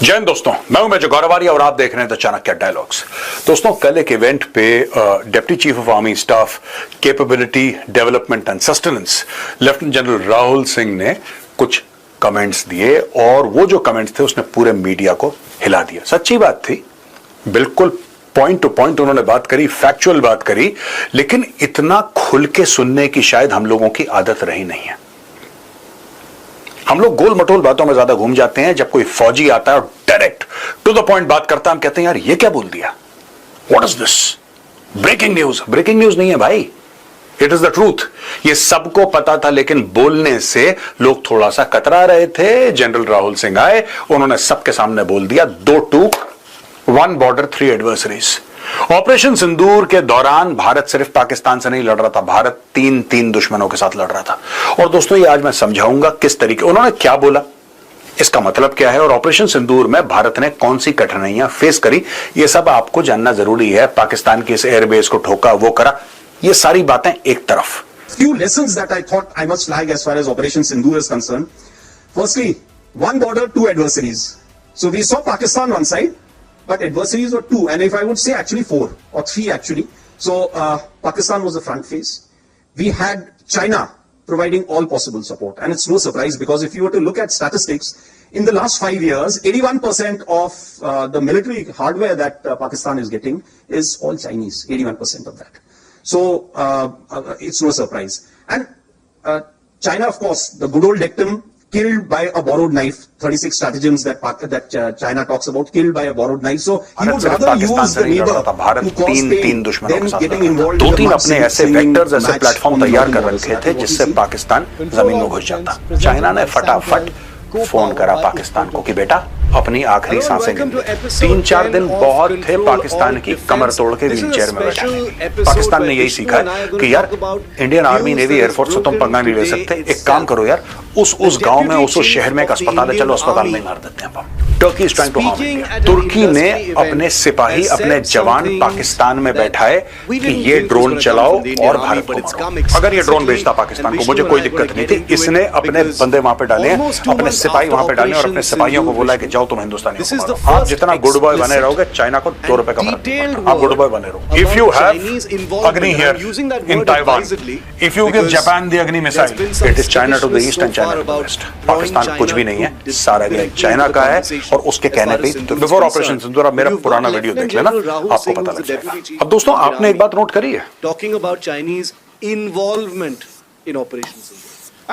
जय हिंद दोस्तों, मैं हूं मेजर गौरवारी और आप देख रहे हैं द चाणक्य डायलॉग्स। दोस्तों, कल एक इवेंट पे deputy chief of army staff capability development and sustenance lieutenant general Rahul Singh ने कुछ कमेंट्स दिए और वो जो कमेंट्स थे उसने पूरे मीडिया को हिला दिया। सच्ची बात थी, बिल्कुल पॉइंट टू पॉइंट उन्होंने बात करी, फैक्चुअल बात करी, लेकिन इतना खुल के सुनने की शायद हम लोगों की आदत रही नहीं है। हम लोग गोल मटोल बातों में ज्यादा घूम जाते हैं। जब कोई फौजी आता है और डायरेक्ट टू द पॉइंट बात करता है, हम कहते हैं यार ये क्या बोल दिया, what is this, breaking news. Breaking news नहीं है भाई, इट इज द ट्रूथ। ये सबको पता था, लेकिन बोलने से लोग थोड़ा सा कतरा रहे थे। जनरल राहुल सिंह आए, उन्होंने सबके सामने बोल दिया, 2 टूक 1 बॉर्डर 3 एडवर्सरीज। ऑपरेशन सिंदूर के दौरान भारत सिर्फ पाकिस्तान से नहीं लड़ रहा था, भारत 3 दुश्मनों के साथ लड़ रहा था। और दोस्तों, ये आज मैं समझाऊंगा किस तरीके उन्होंने क्या बोला, इसका मतलब क्या है, और ऑपरेशन सिंदूर में भारत ने कौन सी कठिनाइयां फेस करी, ये सब आपको जानना जरूरी है। पाकिस्तान की इस एयरबेस को ठोका, वो करा, ये सारी बातें एक तरफ। Few lessons that I thought I must flag as far as Operation Sindoor is concerned. Firstly, 1 border, 2 adversaries. So we saw Pakistan one side, but adversaries were 2, and if I would say actually 4 or 3 actually. So Pakistan was the front face. We had China providing all possible support, and it's no surprise because if you were to look at statistics, in the last 5 years, 81% of the military hardware that Pakistan is getting is all Chinese, 81% of that. So it's no surprise. And China, of course, the good old dictum, killed by a borrowed knife, 36 stratagems that China talks about, killed by a borrowed knife. So he would rather use the neighbor to cause pain than getting involved. 2-3 अपने ऐसे vectors, ऐसे platform तैयार कर रखे थे जिससे पाकिस्तान जमीन में घुस जाता। चाइना ने फटाफट फोन करा पाकिस्तान को कि बेटा अपनी आखिरी सांसें गिन। 3-4 दिन बहुत थे पाकिस्तान की कमर तोड़ के व्हीलचेयर में बैठा। पाकिस्तान ने यही सीखा है कि यार इंडियन आर्मी, नेवी, एयरफोर्स से तुम पंगा नहीं ले सकते। एक काम करो यार, उस गांव में, उस शहर में एक अस्पताल है, चलो अस्पताल में मार देते हैं। Turkey is trying to harm India. तुर्की ने अपने सिपाही, अपने जवान पाकिस्तान में बैठाए कि ये ड्रोन चलाओ और भारत को मारो। अगर ये ड्रोन भेजता पाकिस्तान को, मुझे कोई दिक्कत नहीं थी। इसने अपने बंदे वहां पे डाले हैं, अपने सिपाही वहां पे डाले और अपने सिपाहियों को बोला कि जाओ तुम हिंदुस्तानी को मारो। आप जितना गुड बॉय बने रहोगे, चाइना को 2 रुपए का फर्क, आप गुड बॉय बने रहो। If you have Agni here in Taiwan, if you give Japan the Agni missile, it is China to the east and China to the west. Pakistan कुछ भी नहीं है, सारा गेम चाइना का है और उसके कहने पे। तो बिफोर ऑपरेशन सिंदूर, आप मेरा पुराना वीडियो देख लेना, आपको पता लग जाएगा। अब दोस्तों, आपने एक बात नोट करी है, talking about Chinese involvement in operation Sindoor.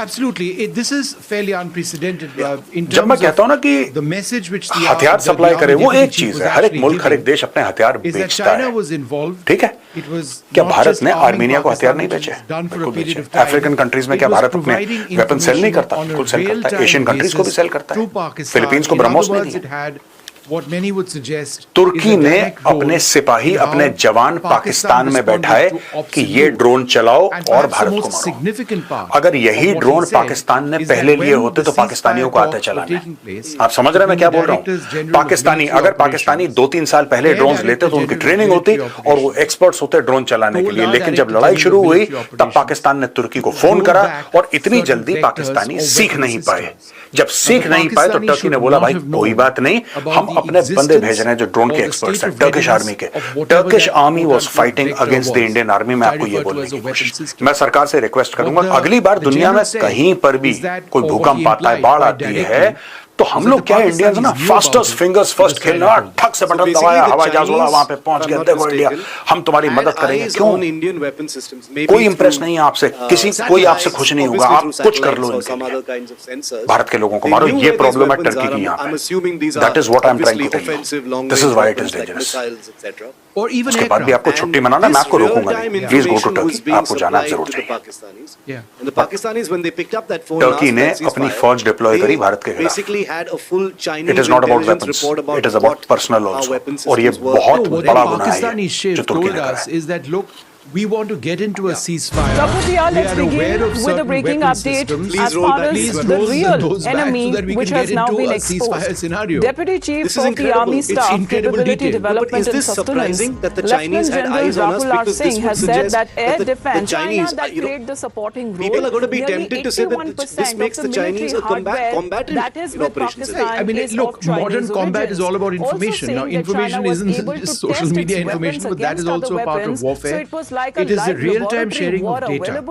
Absolutely, this is fairly unprecedented. In जब मैं terms कहता हूं ना कि the message which the हथियार the सप्लाई करे, वो army एक चीज है। हर एक actually मुल्क, हर एक giving देश अपने हथियार is that बेचता China है, was involved. ठीक है। It was क्या not भारत just ने arming आर्मीनिया को हथियार नहीं Pakistan, बेचे? which was done for a बिल्कुल period बेचे। of time. अफ्रीकन कंट्रीज में It क्या was भारत अपने providing वेपन सेल नहीं करता? information बिल्कुल on a सेल करता है। real-time एशियन कंट्रीज को भी basis सेल करता to है। Pakistan. फिलीपींस को In ब्रह्मोस other नहीं words, दिया। it had what many would suggest Turkey is a ने direct role अपने सिपाही, in अपने how जवान पाकिस्तान में responded बैठाए to Op कि ये Sindoor. ड्रोन चलाओ And और perhaps भारत the को most मारो। significant part अगर यही of what drone he said Pakistan ने is that पहले लिए when होते the तो पाकिस्तानियों को ceasefire आते talks were चलाने। taking place आप समझ रहे हैं मैं क्या बोल रहा between the हूँ? Directors General of Pakistani, Military अगर पाकिस्तानी Operations, 2-3 साल पहले their ड्रोन लेते तो Director उनकी General ट्रेनिंग of होती Military और वो Operations एक्सपर्ट्स होते ड्रोन चलाने के told लिए। our लेकिन जब Director लड़ाई General शुरू of हुई Military तब Operations पाकिस्तान ने तुर्की को फोन rolled करा back और इतनी certain जल्दी vectors पाकिस्तानी or सीख weapon नहीं पाए। systems. जब सीख नहीं पाए तो टर्की ने बोला भाई कोई बात नहीं, हम अपने बंदे भेज रहे हैं जो ड्रोन के एक्सपर्ट्स हैं, टर्किश आर्मी के। Turkish army was fighting against the Indian army. मैं आपको ये बोलने की कोशिश, मैं सरकार से रिक्वेस्ट करूंगा, अगली बार दुनिया में कहीं पर भी कोई भूकंप आता है, बाढ़ आती है, तो हम लोग क्या इंडियंस ना फास्टेस्ट फिंगर्स फर्स्ट खेलना, ठक से बटन दबाया, हवाई जहाज उड़ा, वहां पे पहुंच गए, देखो इंडिया हम तुम्हारी मदद करेंगे। क्यों? कोई इंप्रेस नहीं है आपसे, कोई आपसे खुश नहीं होगा। आप कुछ कर लो इनके लिए, भारत के लोगों को मारो। ये प्रॉब्लम है टर्की की यहाँ पे। That is what I am trying to tell you. This is why it is dangerous. or even उसके बाद भी aircraft. आपको छुट्टी मनाना, मैं आपको रोकूंगा नहीं। प्लीज गो टू टर्की, आपको जाना जरूर चाहिए। Yeah. And the Pakistanis, when they picked up that phone, Turkey asked ने for a अपनी ceasefire, फौज डिप्लॉय करी भारत के they खिलाफ। basically had a full Chinese it is not about intelligence weapons, report about it is about what personal our also. weapon और ये systems were. बहुत No, what बड़ा the गुनाह है Pakistani ये, जो shift तुर्की told ने करा us है। is that look, we want to get into a ceasefire. Dr. Priya, We let's are aware begin of with a certain breaking weapon update systems. as far as Please the roll real those back enemy, so that we which can has get now into been a ceasefire exposed. scenario. Deputy Chief This is of the incredible. Army It's Staff, incredible Capability detail. Development But is and this surprising Sustenance, that the Chinese had Lieutenant eyes General on us? Rahul R. Because this Singh would has said suggest that air that the defense, Chinese, China that you know, played the supporting role. people are going to be Nearly tempted to say that 81% this makes of the Chinese a military combatant hardware that is in with operations. Pakistan I mean, is look, of Chinese modern combat origins. is all about Also information. saying Now, that information China was isn't able to just social test media its information, weapons but that is against also other a part of weapons. warfare. So it was like a It is the live real-time laboratory sharing war of data. available